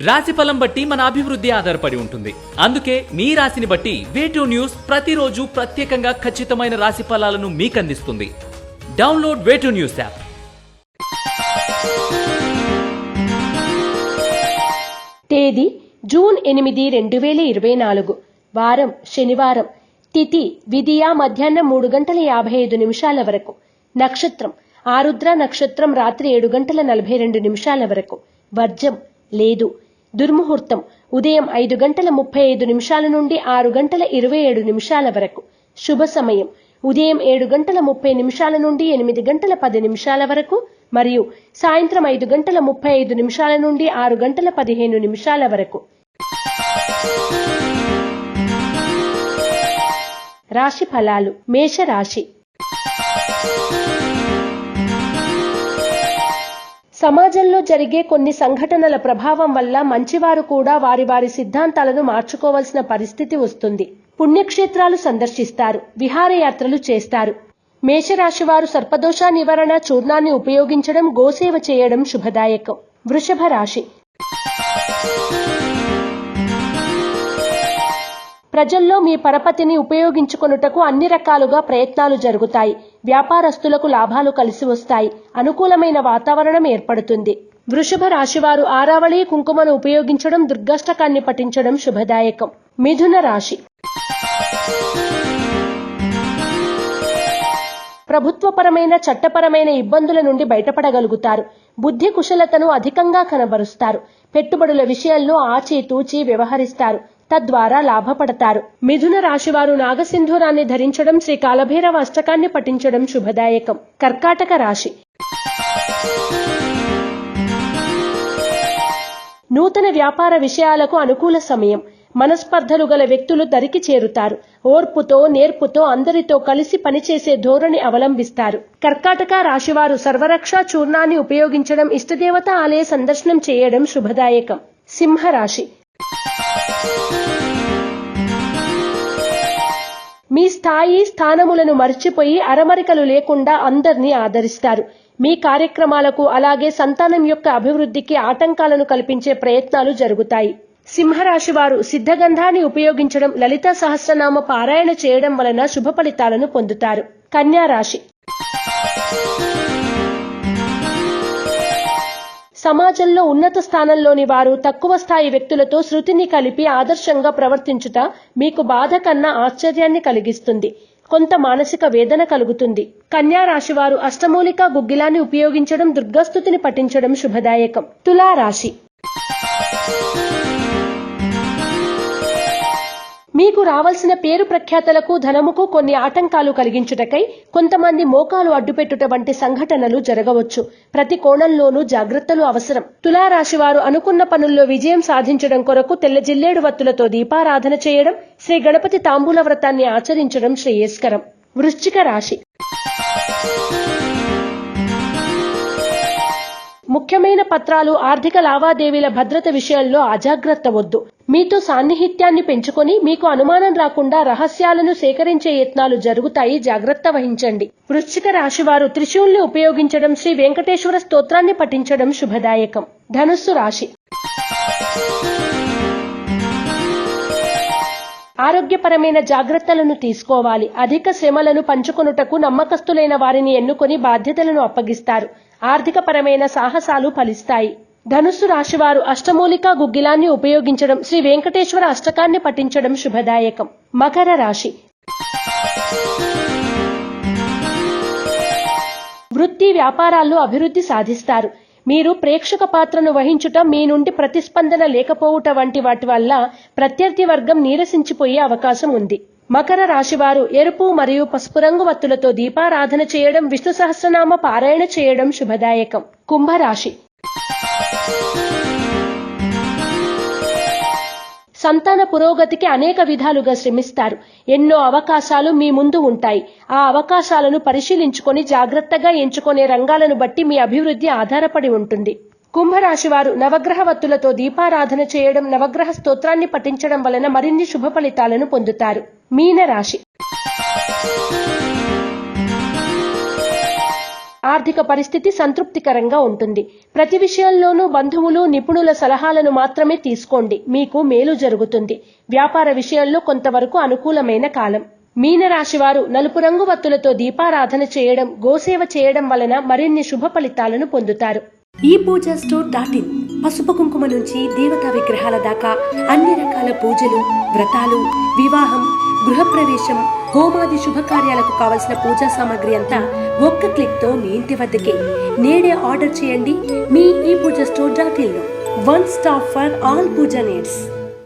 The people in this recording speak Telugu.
రాశిఫలం బట్టి మన అభివృద్ధి ఆధారపడి ఉంటుంది. అందుకే మీ రాశిని బట్టి వే2 న్యూస్ ప్రతిరోజు ప్రత్యేకంగా ఖచ్చితమైన రాశి ఫలాలను మీకు అందిస్తుంది. Download way2 news app. తేదీ జూన్ 8, 2024. వారం శనివారం. తిథి విదియ మధ్యాహ్నం 3:55 వరకు. నక్షత్రం ఆరుద్ర నక్షత్రం రాత్రి 7:42 వరకు. వర్జం లేదు. దుర్ముహూర్తం ఉదయం 5:35 నుండి 6:27 వరకు. శుభ సమయం ఉదయం 7:30 నుండి 8:10 వరకు మరియు సాయంత్రం 5:35 నుండి 6:15 వరకు. రాశి ఫలాలు. మేషరాశి. సమాజంలో జరిగే కొన్ని సంఘటనల ప్రభావం వల్ల మంచివారు కూడా వారి సిద్ధాంతాలను మార్చుకోవాల్సిన పరిస్థితి వస్తుంది. పుణ్యక్షేత్రాలు సందర్శిస్తారు. విహారయాత్రలు చేస్తారు. మేషరాశి వారు సర్పదోష నివారణ చూర్ణాన్ని ఉపయోగించడం, గోసేవ చేయడం శుభదాయకం. వృషభ రాశి. ప్రజల్లో మీ పరపతిని ఉపయోగించుకొనుటకు అన్ని రకాలుగా ప్రయత్నాలు జరుగుతాయి. వ్యాపారస్తులకు లాభాలు కలిసి వస్తాయి. అనుకూలమైన వాతావరణం ఏర్పడుతుంది. వృషభ రాశివారు ఆరావళి కుంకుమను ఉపయోగించడం, దుర్గాష్టకాన్ని పఠించడం శుభదాయకం. మిథున రాశి. ప్రభుత్వపరమైన చట్టపరమైన ఇబ్బందుల నుండి బయటపడగలుగుతారు. బుద్ధి కుశలతను అధికంగా కనబరుస్తారు. పెట్టుబడుల విషయాల్లో ఆచితూచి వ్యవహరిస్తారు. తద్వారా లాభపడతారు. మిథున రాశివారు నాగసింధూరాన్ని ధరించడం, శ్రీ కాలభైరవ అష్టకాన్ని పఠించడం శుభదాయకం. కర్కాటక రాశి. నూతన వ్యాపార విషయాలకు అనుకూల సమయం. మనస్పర్ధలు గల వ్యక్తులు దరికి చేరుతారు. ఓర్పుతో నేర్పుతో అందరితో కలిసి పనిచేసే ధోరణి అవలంబిస్తారు. కర్కాటక రాశివారు సర్వరక్ష చూర్ణాన్ని ఉపయోగించడం, ఇష్టదేవత ఆలయ సందర్శనం చేయడం శుభదాయకం. సింహరాశి. మీ స్థానములను మర్చిపోయి అరమరికలు లేకుండా అందర్నీ ఆదరిస్తారు. మీ కార్యక్రమాలకు అలాగే సంతానం యొక్క అభివృద్ధికి ఆటంకాలను కల్పించే ప్రయత్నాలు జరుగుతాయి. సింహరాశి వారు సిద్ధగంధాన్ని ఉపయోగించడం, లలితా సహస్రనామ పారాయణ చేయడం వలన శుభ ఫలితాలను పొందుతారు. కన్యా రాశి. సమాజంలో ఉన్నత స్థానంలోని వారు తక్కువ స్థాయి వ్యక్తులతో శృతిని కలిపి ఆదర్శంగా ప్రవర్తించుట మీకు బాధ కన్నా ఆశ్చర్యాన్ని కలిగిస్తుంది. కొంత మానసిక వేదన కలుగుతుంది. కన్యా రాశివారు అష్టమూలికా గుగ్గిలాన్ని ఉపయోగించడం, దుర్గాస్తుతిని పఠించడం శుభదాయకం. తులారాశి. మీకు రావాల్సిన పేరు ప్రఖ్యాతలకు, ధనముకు కొన్ని ఆటంకాలు కలిగించుటకై కొంతమంది మోకాలు అడ్డుపెట్టుట వంటి సంఘటనలు జరగవచ్చు. ప్రతి కోణంలోనూ జాగ్రత్తలు అవసరం. తులారాశివారు అనుకున్న పనుల్లో విజయం సాధించడం కొరకు తెల్ల జిల్లేడు వత్తులతో దీపారాధన చేయడం, శ్రీ గణపతి తాంబూల వ్రతాన్ని ఆచరించడం శ్రేయస్కరం. వృశ్చిక రాశి. ముఖ్యమైన పత్రాలు, ఆర్థిక లావాదేవీల భద్రత విషయంలో అజాగ్రత్త వద్దు. మీతో సాన్నిహిత్యాన్ని పెంచుకొని మీకు అనుమానం రాకుండా రహస్యాలను సేకరించే యత్నాలు జరుగుతాయి. జాగ్రత్త వహించండి. వృశ్చిక రాశివారు త్రిశూల్ని ఉపయోగించడం, శ్రీ వెంకటేశ్వర స్తోత్రాన్ని పఠించడం శుభదాయకం. ధనుస్సు రాశి. ఆరోగ్యపరమైన జాగ్రత్తలను తీసుకోవాలి. అధిక శ్రమలను పంచుకొనుటకు నమ్మకస్తులైన వారిని ఎన్నుకొని బాధ్యతలను అప్పగిస్తారు. ఆర్థికపరమైన సాహసాలు ఫలిస్తాయి. ధనుస్సు రాశివారు అష్టమూలికా గుగ్గిలాన్ని ఉపయోగించడం, శ్రీ వెంకటేశ్వర అష్టకాన్ని పఠించడం శుభదాయకం. మకర రాశి. వృత్తి వ్యాపారాల్లో అభివృద్ధి సాధిస్తారు. మీరు ప్రేక్షక పాత్రను వహించుట, మీ నుండి ప్రతిస్పందన లేకపోవుట వంటి వాటి వల్ల ప్రత్యర్థి వర్గం నీరసించిపోయే అవకాశం ఉంది. మకర రాశివారు ఎరుపు మరియు పసుపు రంగు వత్తులతో దీపారాధన చేయడం, విష్ణు సహస్రనామ పారాయణ చేయడం శుభదాయకం. కుంభరాశి. సంతాన పురోగతికి అనేక విధాలుగా శ్రమిస్తారు. ఎన్నో అవకాశాలు మీ ముందు ఉంటాయి. ఆ అవకాశాలను పరిశీలించుకొని జాగ్రత్తగా ఎంచుకునే రంగాలను బట్టి మీ అభివృద్ధి ఆధారపడి ఉంటుంది. కుంభరాశివారు నవగ్రహ వత్తులతో దీపారాధన చేయడం, నవగ్రహ స్తోత్రాన్ని పఠించడం వలన మరిన్ని శుభ ఫలితాలను పొందుతారు. మీనరాశి. ఆర్థిక పరిస్థితి సంతృప్తికరంగా ఉంటుంది. ప్రతి విషయంలోనూ బంధువులు, నిపుణుల సలహాలను మాత్రమే తీసుకోండి. మీకు మేలు జరుగుతుంది. వ్యాపార విషయంలో కొంతవరకు అనుకూలమైన కాలం. మీనరాశి వారు నలుపు రంగు వత్తులతో దీపారాధన చేయడం, గోసేవ చేయడం వలన మరిన్ని శుభ ఫలితాలను పొందుతారు. ఈ పూజా స్టోర్.in పసుపు కుంకుమ నుంచి దేవతా విగ్రహాల దాకా అన్ని రకాల పూజలు, వ్రతాలు, వివాహం, గృహప్రవేశం, హోమాది శుభకార్యాలకు కావలసిన పూజా సామాగ్రి అంతా ఒక్క క్లిక్ తో మీ ఇంటి వద్దకే. నేడే ఆర్డర్ చేయండి మీ ఈ పూజా స్టోర్.in లో. One stop for all Puja needs.